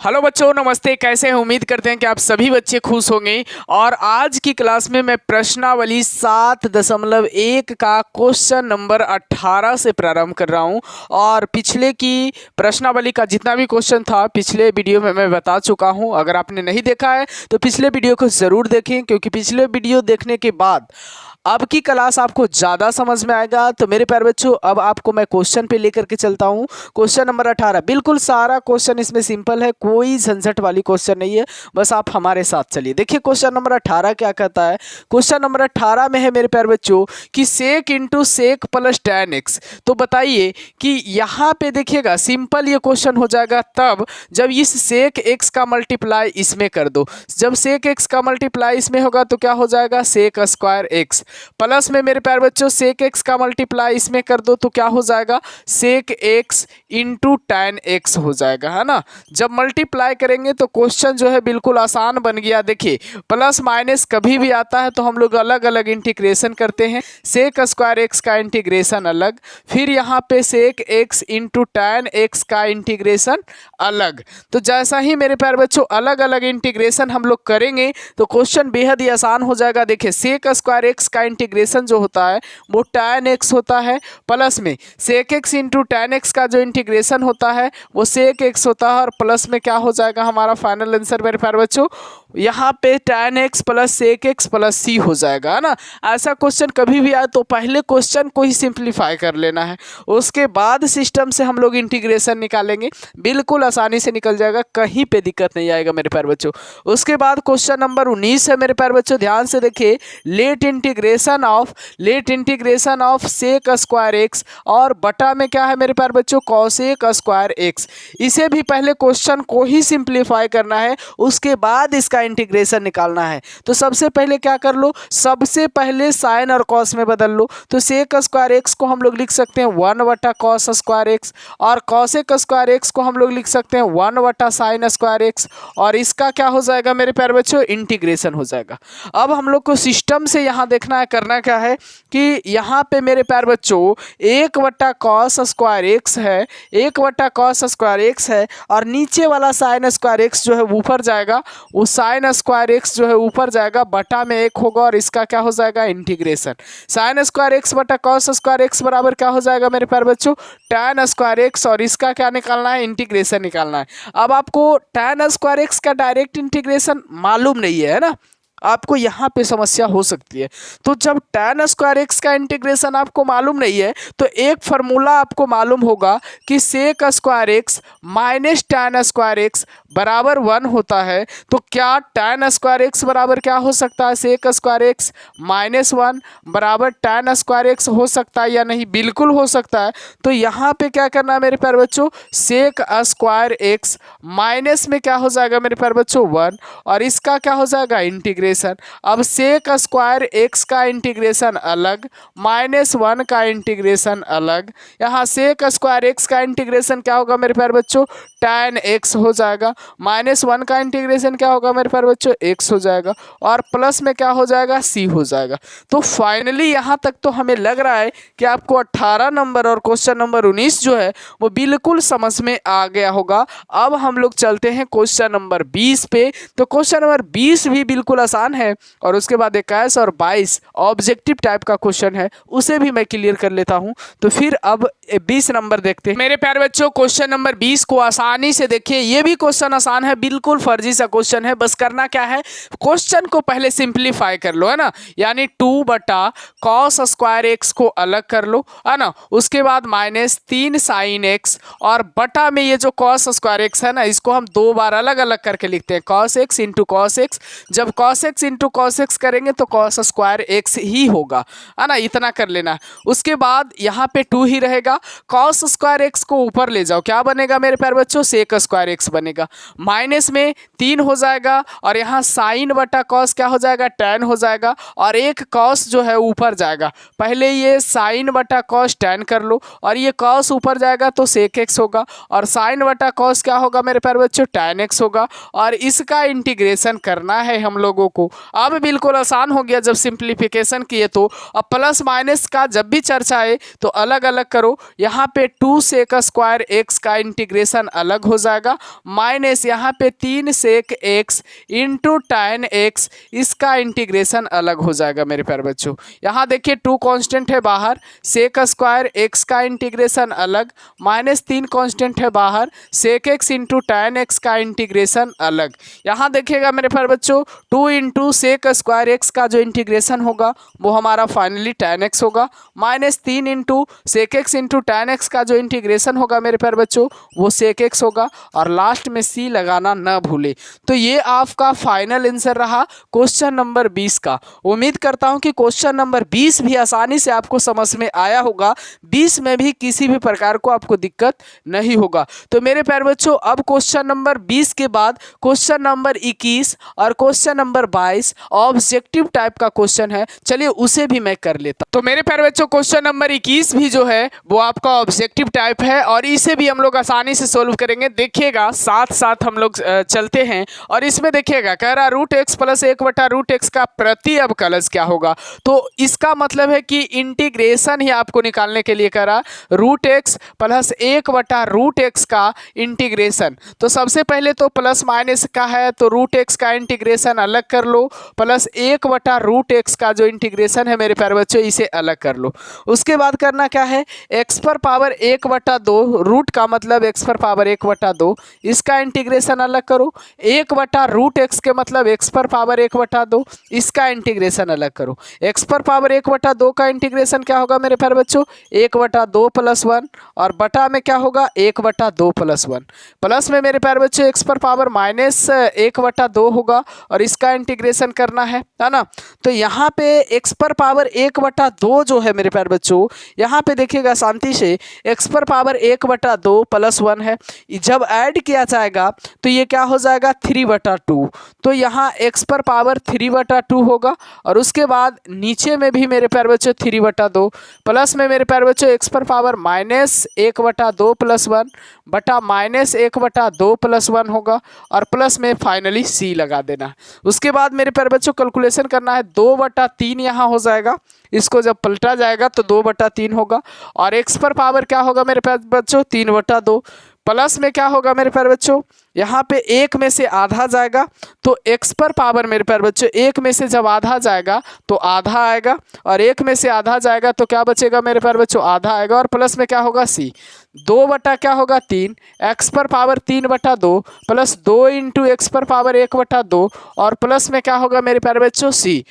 Hello बच्चों, नमस्ते। कैसे हैं? उम्मीद करते हैं कि आप सभी बच्चे खुश होंगे। और आज की क्लास में मैं प्रश्नावली 7.1 का क्वेश्चन नंबर 18 से प्रारंभ कर रहा हूं। और पिछले की प्रश्नावली का जितना भी क्वेश्चन था पिछले वीडियो में मैं बता चुका हूं। अगर आपने नहीं देखा है तो पिछले वीडियो को ज़रूर देखें, क्योंकि पिछले वीडियो देखने के बाद अब की क्लास आपको ज़्यादा समझ में आएगा। तो मेरे प्यारे बच्चों, अब आपको मैं क्वेश्चन पे लेकर के चलता हूँ। क्वेश्चन नंबर 18, बिल्कुल सारा क्वेश्चन इसमें सिंपल है, कोई झंझट वाली क्वेश्चन नहीं है। बस आप हमारे साथ चलिए। देखिए क्वेश्चन नंबर 18 क्या कहता है। क्वेश्चन नंबर 18 में है मेरे प्यारे बच्चों कि sec into sec plus tan x। तो बताइए कि यहाँ पे देखिएगा सिंपल ये क्वेश्चन हो जाएगा तब जब इस सेक x का मल्टीप्लाई इसमें कर दो। जब सेक x का मल्टीप्लाई इसमें होगा तो क्या हो जाएगा, सेक स्क्वायर x। प्लस में मेरे प्यारे बच्चों सेक x का मल्टीप्लाई इसमें कर दो तो क्या हो जाएगा, सेक x इंटू tan x हो जाएगा, है ना। जब मल्टीप्लाई करेंगे तो क्वेश्चन जो है बिल्कुल आसान बन गया। देखिए प्लस माइनस कभी भी आता है तो हम लोग अलग अलग इंटीग्रेशन करते हैं। सेक स्क्वायर x का इंटीग्रेशन अलग, फिर यहाँ पे सेक x इंटू tan x का इंटीग्रेशन अलग। तो जैसा ही मेरे प्यारे बच्चों अलग अलग इंटीग्रेशन हम लोग करेंगे तो क्वेश्चन बेहद ही आसान हो जाएगा। देखिए सेक स्क्वायर x का इंटीग्रेशन जो होता है वो tan x होता है, प्लस में सेक x इंटू tan x का जो इंटीग्रेशन होता है वो सेक x होता है, और प्लस में क्या हो जाएगा हमारा फाइनल आंसर मेरे प्यारे बच्चों, यहाँ पे tan x plus sec x plus c हो जाएगा, है ना। ऐसा क्वेश्चन कभी भी आए तो पहले क्वेश्चन को ही सिंप्लीफाई कर लेना है, उसके बाद सिस्टम से हम लोग इंटीग्रेशन निकालेंगे, बिल्कुल आसानी से निकल जाएगा, कहीं पे दिक्कत नहीं आएगा मेरे प्यारे बच्चों। उसके बाद क्वेश्चन नंबर 19 है मेरे प्यारे बच्चों, ध्यान से देखिए। Let integration of sec square x और बटा में क्या है मेरे प्यारे बच्चों, कॉसेक स्क्वायर x। इसे भी पहले क्वेश्चन को ही सिंप्लीफाई करना है, उसके बाद इसका इंटीग्रेशन निकालना है। तो सबसे पहले क्या कर लो, सबसे पहले साइन और कॉस में बदल लो। तो सेक स्क्वायर x को हम लोग लिख सकते हैं 1/cos स्क्वायर x, और कॉसेक स्क्वायर x को हम लोग लिख सकते हैं 1/sin स्क्वायर x। और इसका क्या हो जाएगा मेरे प्यारे बच्चों, इंटीग्रेशन हो जाएगा। अब हम लोग को सिस्टम से यहाँ देखना है, करना क्या है कि यहाँ पे मेरे प्यारे बच्चों 1/cos स्क्वायर x है, 1/cos स्क्वायर x है, और नीचे वाला साइन स्क्वायर x जो है ऊपर जाएगा, वो साइन स्क्वायर x जो है ऊपर जाएगा, बटा में 1 होगा, और इसका क्या हो जाएगा, इंटीग्रेशन। साइन स्क्वायर x बटा कॉस स्क्वायर x बराबर क्या हो जाएगा मेरे प्यारे बच्चों, tan स्क्वायर x, और इसका क्या निकालना है, इंटीग्रेशन निकालना है। अब आपको tan स्क्वायर x का डायरेक्ट इंटीग्रेशन मालूम नहीं है ना, आपको यहाँ पे समस्या हो सकती है। तो जब tan स्क्वायर x का इंटीग्रेशन आपको मालूम नहीं है तो एक फार्मूला आपको मालूम होगा कि sec square x minus tan square x बराबर 1 होता है। तो क्या tan स्क्वायर x बराबर क्या हो सकता है, सेक स्क्वायर x माइनस 1 बराबर tan स्क्वायर x हो सकता है या नहीं, बिल्कुल हो सकता है। तो यहाँ पे क्या करना है मेरे प्यारे बच्चों, सेक स्क्वायर x माइनस में क्या हो जाएगा मेरे प्यारे बच्चों 1, और इसका क्या हो जाएगा, इंटीग्रेशन। अब सेक स्क्वायर x का इंटीग्रेशन अलग, -1 का इंटीग्रेशन अलग। यहाँ सेक स्क्वायर x का इंटीग्रेशन क्या होगा मेरे प्यारे बच्चों, tan x हो जाएगा, -1 का इंटीग्रेशन क्या होगा मेरे प्यारे बच्चों, x हो जाएगा, और प्लस में क्या हो जाएगा, c हो जाएगा। तो फाइनली यहाँ तक तो हमें लग रहा है कि आपको 18 नंबर और क्वेश्चन नंबर 19 जो है वो बिल्कुल समझ में आ गया होगा। अब हम लोग चलते हैं क्वेश्चन नंबर 20 पे। तो क्वेश्चन नंबर 20 भी बिल्कुल आसान है, और उसके बाद 21 और 22 ऑब्जेक्टिव टाइप का क्वेश्चन है, उसे भी मैं क्लियर कर लेता हूं। तो फिर अब 20 नंबर देखते हैं मेरे प्यारे बच्चों। क्वेश्चन नंबर 20 को आसानी से देखिए, ये भी क्वेश्चन आसान है, बिल्कुल फर्जी सा क्वेश्चन है। बस करना क्या है, क्वेश्चन को पहले सिंप्लीफाई कर लो, है ना, यानी 2/cos स्क्वायर x को अलग कर लो, है ना। उसके बाद -3 sin x, और बटा में ये जो cos स्क्वायर x है ना, इसको हम 2 बार अलग अलग करके लिखते हैं, cos x into cos x। जब cos x into cos x करेंगे तो cos स्क्वायर x ही होगा, है ना, इतना कर लेना। उसके बाद यहाँ पे 2 ही रहेगा, cos स्क्वायर x को ऊपर ले जाओ, क्या बनेगा मेरे प्यारे बच्चों, सेक स्क्वायर x बनेगा, माइनस में 3 हो जाएगा, और यहाँ साइन बटा cos क्या हो जाएगा, tan हो जाएगा, और एक cos जो है ऊपर जाएगा। पहले ये साइन बटा cos tan कर लो, और ये cos ऊपर जाएगा तो सेक x होगा, और साइन बटा cos क्या होगा मेरे प्यारे बच्चों, tan x होगा, और इसका इंटीग्रेशन करना है हम लोगों को। अब बिल्कुल आसान हो गया जब सिंप्लीफिकेशन किए तो। अब प्लस माइनस का जब भी चर्चा आए तो अलग अलग करो। यहाँ पे 2 सेक स्क्वायर एक्स का इंटीग्रेशन अलग हो जाएगा, माइनस यहाँ पे 3 sec x into tan x, इसका इंटीग्रेशन अलग हो जाएगा मेरे प्यारे बच्चों। यहाँ देखिए 2 कांस्टेंट है बाहर, सेक स्क्वायर एक्स का इंटीग्रेशन अलग, माइनस 3 कांस्टेंट है बाहर, sec x into tan x का इंटीग्रेशन अलग। यहाँ देखिएगा मेरे प्यारे बच्चों 2 इंटू सेक स्क्वायर एक्स का जो इंटीग्रेशन होगा वो हमारा फाइनली tan एक्स होगा, minus 3 into sec x into tan x का जो इंटीग्रेशन होगा मेरे प्यारे बच्चों वो सेक एक्स होगा, और लास्ट में सी लगाना न भूले। तो ये आपका फाइनल आंसर रहा क्वेश्चन नंबर 20 का। उम्मीद करता हूँ कि क्वेश्चन नंबर 20 भी आसानी से आपको समझ में आया होगा, 20 में भी किसी भी प्रकार को आपको दिक्कत नहीं होगा। तो मेरे प्यारे बच्चों अब क्वेश्चन नंबर 20 के बाद क्वेश्चन नंबर 21 और क्वेश्चन नंबर 22 ऑब्जेक्टिव टाइप का क्वेश्चन है, चलिए उसे भी मैं कर लेता। तो मेरे प्यारे बच्चों क्वेश्चन नंबर 21 भी जो है वो आपका ऑब्जेक्टिव टाइप है और इसे भी हम लोग आसानी से सोल्व करेंगे। देखिएगा साथ साथ हम लोग चलते हैं और इसमें देखिएगा कह रहा रूट एक्स प्लस 1/√x का प्रति अवकलज क्या होगा। तो इसका मतलब है कि इंटीग्रेशन ही आपको निकालने के लिए कह रहा रूट एक्स प्लस 1/√x का इंटीग्रेशन। तो सबसे पहले तो प्लस माइनस का है तो रूट एक्स का इंटीग्रेशन अलग कर लो, प्लस 1/√x का जो इंटीग्रेशन है मेरे प्यारे बच्चों इसे अलग कर लो। उसके बाद करना क्या है, x पर पावर 1/2, रूट का मतलब x पर पावर 1/2, इसका इंटीग्रेशन अलग करो। 1/√x के मतलब x पर पावर 1/2, इसका इंटीग्रेशन अलग करो। x पर पावर 1/2 का इंटीग्रेशन क्या होगा मेरे प्यारे बच्चों 1/2 + 1, और बटा में क्या होगा 1/2 + 1, प्लस में मेरे प्यारे बच्चों x पर पावर -1/2 होगा और इसका इंटीग्रेशन करना है ना। तो यहाँ पे x पर पावर 1/2 जो है मेरे प्यारे बच्चों, यहाँ पे देखिएगा शांति से x पर पावर 1/2 + 1 है, जब ऐड किया जाएगा तो ये क्या हो जाएगा 3/2। तो यहाँ x पर पावर 3/2 होगा और उसके बाद नीचे में भी मेरे प्यारे बच्चों 3/2, प्लस में मेरे प्यारे बच्चों x पर पावर -1/2 + 1 बटा -1/2 + 1 होगा और प्लस में फाइनली c लगा देना। उसके बाद मेरे प्यारे बच्चों कैलकुलेशन करना है, 2/3 यहाँ हो जाएगा, इसको जब पलटा जाएगा तो 2/3 होगा और x पर पावर क्या होगा मेरे प्यारे बच्चों 3/2, प्लस में क्या होगा मेरे प्यारे बच्चों यहाँ पे 1 में से आधा जाएगा तो x पर पावर मेरे प्यारे बच्चों 1 में से जब आधा जाएगा तो आधा आएगा और 1 में से आधा जाएगा तो क्या बचेगा मेरे प्यारे बच्चों आधा आएगा और प्लस में क्या होगा c, 2/3 x पर पावर 3/2 प्लस 2 इंटू x पर पावर 1/2 और प्लस में क्या होगा मेरे प्यारे बच्चों c।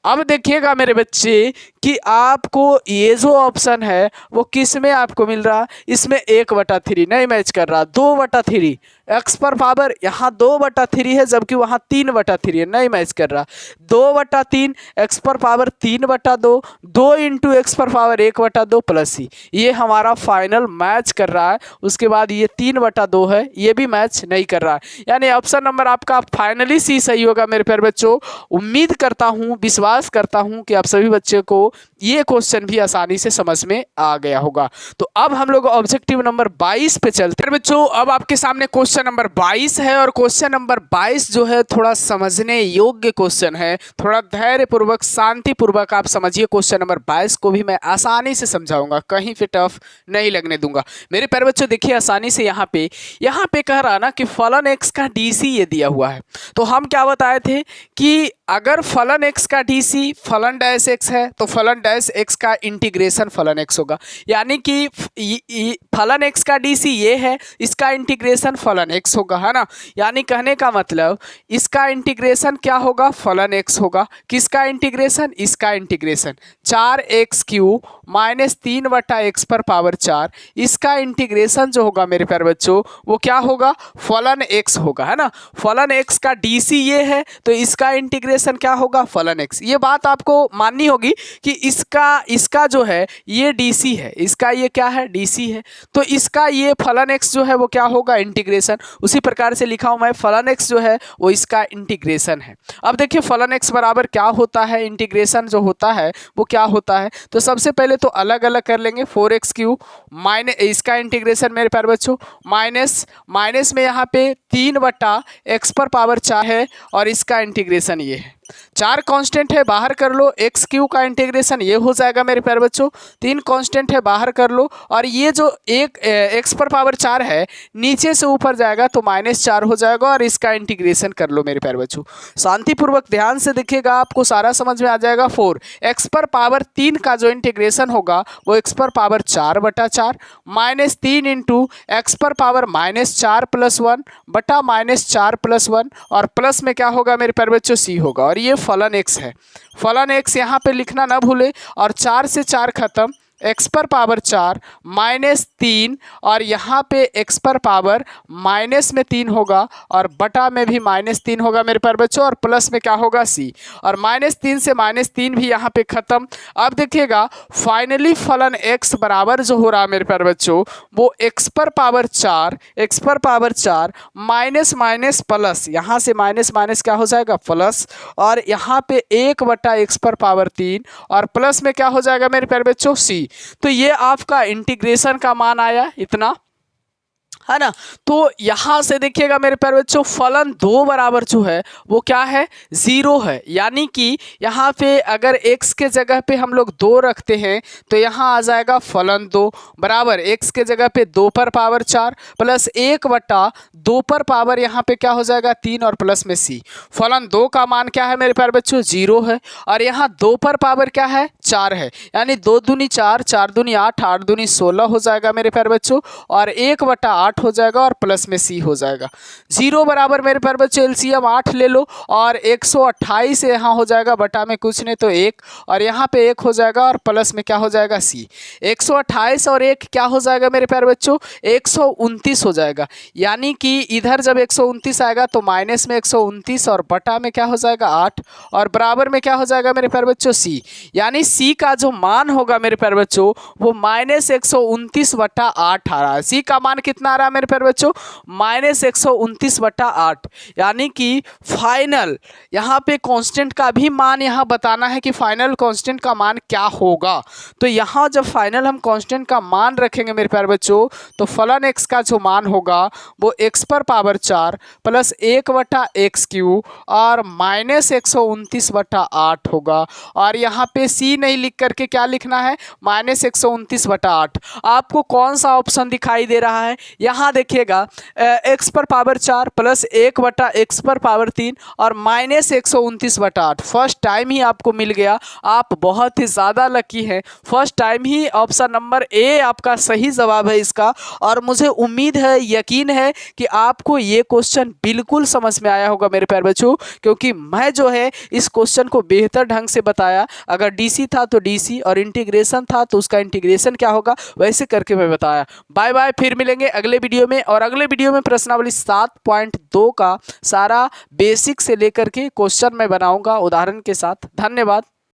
अब देखिएगा मेरे बच्चे कि आपको ये जो ऑप्शन है वो किस में आपको मिल रहा, इसमें 1/3 नहीं मैच कर रहा, 2/3 x पर पावर यहाँ 2/3 है जबकि वहाँ 3/3 है, नहीं मैच कर रहा। 2/3 x पर पावर 3/2, 2 इंटू x पर पावर 1/2 प्लस c, ये हमारा फाइनल मैच कर रहा है। उसके बाद ये 3/2 है, ये भी मैच नहीं कर रहा है, यानी ऑप्शन नंबर आपका फाइनली सी सही होगा मेरे प्यारे बच्चों। उम्मीद करता हूँ, विश्वास करता हूँ कि आप सभी बच्चे को ये क्वेश्चन भी आसानी से समझ में आ गया होगा। तो अब हम लोग ऑब्जेक्टिव नंबर 22 पे चलते हैं बच्चों। अब आपके सामने क्वेश्चन नंबर 22 है और क्वेश्चन नंबर 22 जो है थोड़ा समझने योग्य क्वेश्चन है, थोड़ा धैर्य पूर्वक शांति पूर्वक आप समझिए। क्वेश्चन नंबर 22 को भी मैं आसानी से समझाऊंगा, कहीं पे टफ नहीं लगने दूंगा मेरे प्यारे बच्चों। देखिए आसानी से यहाँ पे कह रहा ना कि फलन एक्स का डीसी ये दिया हुआ है, तो हम क्या बताए थे कि अगर फलन एक्स का डीसी फलन डैश एक्स है तो फलन डैश एक्स का इंटीग्रेशन फलन एक्स होगा, यानी कि फलन एक्स का डीसी ये है, इसका इंटीग्रेशन फलन एक्स होगा, है ना। यानी कहने का मतलब इसका इंटीग्रेशन क्या होगा फलन एक्स होगा, किसका इंटीग्रेशन, इसका इंटीग्रेशन 4x³ - 3/x पर पावर 4, इसका इंटीग्रेशन जो होगा मेरे प्यारे बच्चों वो क्या होगा फलन एक्स होगा, है ना। फलन एक्स का डीसी ये है तो इसका इंटीग्रेशन क्या होगा फलन एक्स। ये बात आपको माननी होगी कि इसका जो है ये डीसी है, इसका ये क्या है डीसी है, तो इसका ये फलन एक्स जो है वो क्या होगा इंटीग्रेशन। उसी प्रकार से लिखा हूं मैं फलन एक्स जो है वो इसका इंटीग्रेशन है। अब देखिए फलन एक्स बराबर क्या होता है, इंटीग्रेशन जो होता है वो क्या होता है, तो सबसे पहले तो अलग अलग कर लेंगे। 4x³ माइनस इसका इंटीग्रेशन मेरे प्यारे बच्चों माइनस में यहाँ पे 3/x पर पावर 4 है और इसका इंटीग्रेशन ये है। 4 कांस्टेंट है बाहर कर लो, एक्स क्यू का इंटीग्रेशन ये हो जाएगा मेरे प्यारे बच्चों। 3 कांस्टेंट है बाहर कर लो, और ये जो एक एक्स पर पावर 4 है नीचे से ऊपर जाएगा तो -4 हो जाएगा, और इसका इंटीग्रेशन कर लो मेरे प्यारे बच्चों। शांतिपूर्वक ध्यान से देखिएगा, आपको सारा समझ में आ जाएगा। 4 एक्स पर पावर 3 का जो इंटीग्रेशन होगा वो एक्स पर पावर 4/4 -3 इंटू एक्स पर पावर -4 + 1 बटा -4 + 1, और प्लस में क्या होगा मेरे प्यारे बच्चों, सी होगा। और ये फलन एक्स है, फलन एक्स यहाँ पे लिखना ना भूले। और 4 से 4 खत्म, एक्स पर पावर 4 -3, और यहाँ पे एक्स पर पावर माइनस में 3 होगा, और बटा में भी -3 होगा मेरे प्यारे बच्चों, और प्लस में क्या होगा, सी। और -3 से -3 भी यहाँ पे खत्म। अब देखिएगा फाइनली फलन x बराबर जो हो रहा है मेरे प्यारे बच्चों, वो एक्स पर पावर 4 माइनस माइनस प्लस, यहाँ से माइनस माइनस क्या हो जाएगा, प्लस, और यहाँ पे 1/x पर पावर 3, और प्लस में क्या हो जाएगा मेरे प्यारे बच्चों, सी। तो ये आपका इंटीग्रेशन का मान आया इतना, है ना। तो यहाँ से देखिएगा मेरे प्यारे बच्चों, फलन 2 बराबर जो है वो क्या है, 0 है। यानी कि यहाँ पे अगर x के जगह पे हम लोग 2 रखते हैं तो यहाँ आ जाएगा फलन 2 बराबर x के जगह पे 2 पर पावर 4 प्लस 1/2 पर पावर यहाँ पे क्या हो जाएगा, 3, और प्लस में c। फलन 2 का मान क्या है मेरे प्यारे बच्चों, 0 है। और यहाँ 2 पर पावर क्या है, 4 है, यानी 2 दूनी 4, 4 दूनी 8, 8 दूनी 16 हो जाएगा मेरे प्यारे बच्चों, और 1/8 हो जाएगा, और प्लस में सी हो जाएगा। 0 बराबर मेरे प्यारे बच्चों एलसीएम 8 ले लो, और 128 यहाँ हो जाएगा, बटा में कुछ नहीं तो 1, और यहाँ पे 1 हो जाएगा, और प्लस में क्या हो जाएगा, सी। 128 और 1 क्या हो जाएगा मेरे प्यारे बच्चों, 129 हो जाएगा। यानी कि इधर जब 129 आएगा तो माइनस में 129, और बटा में क्या हो जाएगा, 8, और बराबर में क्या हो जाएगा मेरे प्यारे बच्चों, सी। यानी सी का जो मान होगा मेरे प्यारे बच्चों वो -129/8 आ रहा है। सी का मान कितना आ रहा है मेरे प्यारे बच्चों, -129/8। यानी कि फाइनल यहाँ पे कांस्टेंट का भी मान यहाँ बताना है कि फाइनल कांस्टेंट का मान क्या होगा। तो यहाँ जब फाइनल हम कांस्टेंट का मान रखेंगे मेरे प्यारे बच्चों, तो फलन x का जो मान होगा वो x पर पावर 4 प्लस 1/x³ और -129/8 होगा। और यहाँ पे c नहीं लिख करके क्या लिखना है, -129/8। आपको कौन सा ऑप्शन दिखाई दे रहा है, यहाँ देखिएगा x पर पावर 4 प्लस 1/x पर पावर 3 और -129/8। फर्स्ट टाइम ही आपको मिल गया, आप बहुत ही ज़्यादा लकी हैं। First time he option number A आपका सही जवाब है इसका। और मुझे उम्मीद है, यकीन है कि आपको ये क्वेश्चन बिल्कुल समझ में आया होगा मेरे प्यारे बच्चों, क्योंकि मैं जो है इस क्वेश्चन को बेहतर ढंग से बताया। अगर डीसी था तो डीसी, और इंटीग्रेशन था तो उसका इंटीग्रेशन क्या होगा वैसे करके मैं बताया। बाय बाय, फिर मिलेंगे अगले वीडियो में। और अगले वीडियो में प्रश्नावली 7.2 का सारा बेसिक से लेकर के क्वेश्चन मैं बनाऊंगा उदाहरण के साथ। धन्यवाद।